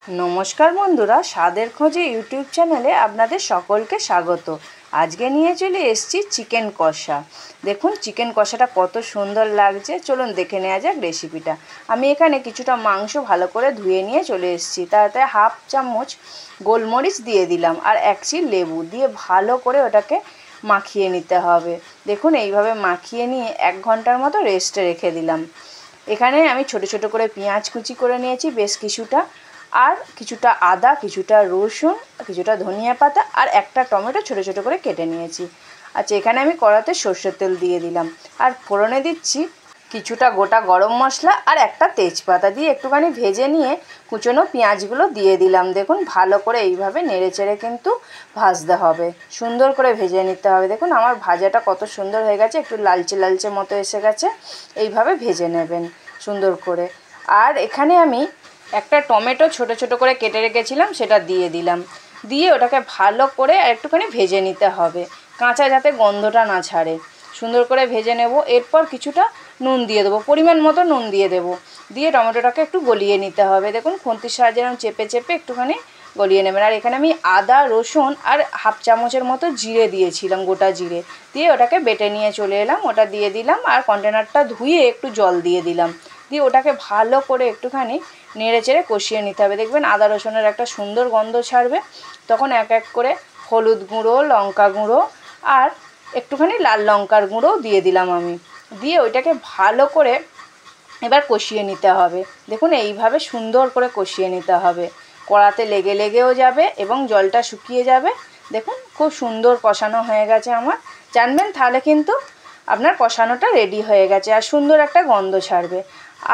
नमस्कार बंधुरा स्वादेर खोजे यूट्यूब चैनेले आपनादेर सकलके स्वागत। आज के निये चले एसेछि चिकेन कषा। देखुन चिकेन कषाटा कत सुंदर लागছে। चलुन देखे नेওয়া যাক रेसिपिटा। आमी एखाने किछुटा मांस भालो करे धुए निये चले एसेछि। ताते हाफ चामच गोलमरिच दिए दिलाम और एक चिल लेबू दिए भालो करे ओटाके माखिए निते हबे। देखुन एइभाবে माखिए निये 1 घंटार मतो रेस्टे रेखे दिलाम। एखाने आमी छोटो छोटो करे पेंयाज कुचि करे निয়েছি बेश किछुटा और किछुटा आदा किछुटा रसुन किछुटा धनिया पाता और एकटा टमेटो छोटो छोटो करे केटे निয়েছি। अच्छा एखाने आमी कड़ाते सरषेर तेल दिए दिलाम और फोड़ने दिচ্ছি किछुटा गोटा गरम मशला और एकटा तेजपाता दिए एकटुखानी भेजे निये कुचोनो पेंयाजगुलो दिए दिलाम। देखुन भालो करे एइभाবে नेड़े चेड़े किन्तु भाजते हबे, सुंदर करे भेजे निते हबे। देखुन आमार भाजाटा कत सुंदर हये गेছে, एकटु लालचे लालचे मतो एसे गेছে। एइभाবে भेजे नेबेन सुंदर करे। और एखाने आमी একটা টমেটো ছোট ছোট করে কেটে রেখেছিলাম সেটা দিয়ে দিলাম। দিয়ে ওটাকে ভালো করে একটুখানি ভেজে নিতে হবে, কাঁচা যাতে গন্ধটা না ছাড়ে। সুন্দর করে ভেজে নেব। এরপর কিছুটা নুন দিয়ে দেবো, পরিমাণ মতো নুন দিয়ে দেবো। দিয়ে টমেটোটাকে একটু গলিয়ে নিতে হবে। দেখুন খুন্তির সাহায্যে এরকম চেপে চেপে একটুখানি গলিয়ে নেবেন। আর এখানে আমি আদা রসুন আর হাফ চামচের মতো জিরে দিয়েছিলাম, গোটা জিরে দিয়ে ওটাকে বেটে নিয়ে চলে এলাম। ওটা দিয়ে দিলাম আর কন্টেনারটা ধুয়ে একটু জল দিয়ে দিলাম। দিয়ে ওটাকে ভালো করে একটুখানি নেড়ে চেড়ে কষিয়ে নিতে হবে। দেখবেন আদা রসুনের একটা সুন্দর গন্ধ ছাড়বে। তখন এক এক করে হলুদ গুঁড়ো লঙ্কা গুঁড়ো আর একটুখানি লাল লঙ্কার গুঁড়ো দিয়ে দিলাম আমি। দিয়ে ওইটাকে ভালো করে এবার কষিয়ে নিতে হবে। দেখুন এইভাবে সুন্দর করে কষিয়ে নিতে হবে। কড়াতে লেগে লেগেও যাবে এবং জলটা শুকিয়ে যাবে। দেখুন খুব সুন্দর কষানো হয়ে গেছে আমার। জানবেন তাহলে কিন্তু আপনার কষানোটা রেডি হয়ে গেছে আর সুন্দর একটা গন্ধ ছাড়বে।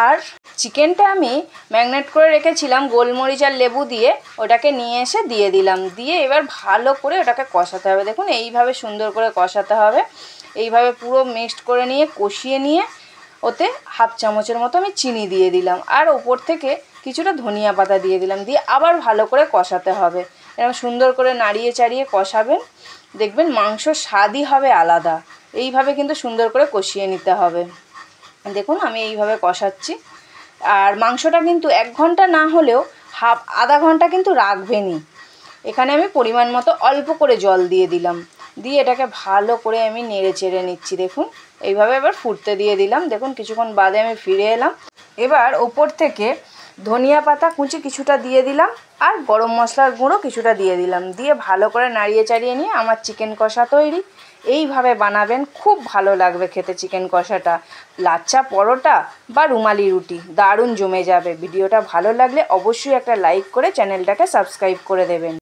আর চিকেনটা আমি ম্যারিনেট করে রেখেছিলাম গোলমরিচ আর লেবু দিয়ে, ওটাকে নিয়ে এসে দিয়ে দিলাম। দিয়ে এবার ভালো করে ওটাকে কষাতে হবে। দেখুন এইভাবে সুন্দর করে কষাতে হবে। এইভাবে পুরো মিক্সড করে নিয়ে কষিয়ে নিয়ে ওতে হাফ চামচের মতো আমি চিনি দিয়ে দিলাম আর ওপর থেকে কিছুটা ধনিয়া পাতা দিয়ে দিলাম। দিয়ে আবার ভালো করে কষাতে হবে। এরকম সুন্দর করে নাড়িয়ে চাড়িয়ে কষাবেন, দেখবেন মাংসর স্বাদই হবে আলাদা। এইভাবে কিন্তু সুন্দর করে কষিয়ে নিতে হবে। দেখুন আমি এইভাবে কষাচ্ছি। আর মাংসটা কিন্তু 1 ঘন্টা না হলেও আধা ঘন্টা কিন্তু রাখবেনই। এখানে আমি পরিমাণ মতো অল্প করে জল দিয়ে দিলাম। দিয়ে এটাকে ভালো করে আমি নেড়ে চেড়ে নিচ্ছি। দেখুন এইভাবে এবার ফুটতে দিয়ে দিলাম। দেখুন কিছুক্ষণ বাদে আমি ফিরে এলাম। এবার ওপর থেকে ধনিয়া পাতা কুচি কিছুটা দিয়ে দিলাম আর গরম মশলার গুঁড়ো কিছুটা দিয়ে দিলাম। দিয়ে ভালো করে নাড়িয়ে চাড়িয়ে নিয়ে আমার চিকেন কষা তৈরি। এইভাবে বানাবেন, খুব ভালো লাগবে খেতে চিকেন কষাটা। লাচ্ছা পরোটা বা রুমালি রুটি দারুণ জমে যাবে। ভিডিওটা ভালো লাগলে অবশ্যই একটা লাইক করে চ্যানেলটাকে সাবস্ক্রাইব করে দেবেন।